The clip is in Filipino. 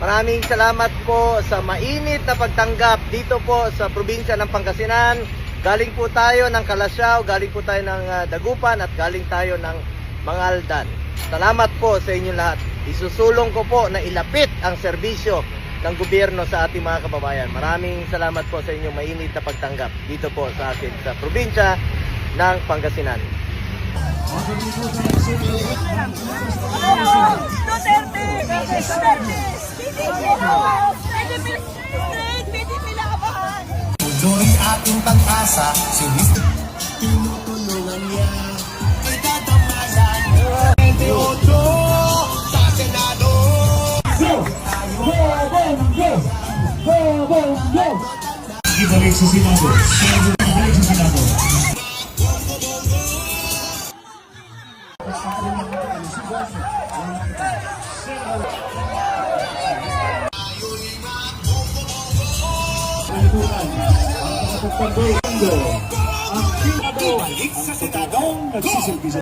Maraming salamat po sa mainit na pagtanggap dito po sa probinsya ng Pangasinan. Galing po tayo ng Kalasyaw, galing po tayo ng Dagupan at galing tayo ng Mangaldan. Salamat po sa inyo lahat. Isusulong ko po na ilapit ang serbisyo ng gobyerno sa ating mga kababayan. Maraming salamat po sa inyong mainit na pagtanggap dito po sa akin sa probinsya ng Pangasinan. Duterte! Tuloy ating pag-asa, tinutulungan niya, itadamayan. 28 sa Senado. Ibalik sa Senado. Ibalik sa Senado. Ang Senado, ang Senado, nagsisilbi sa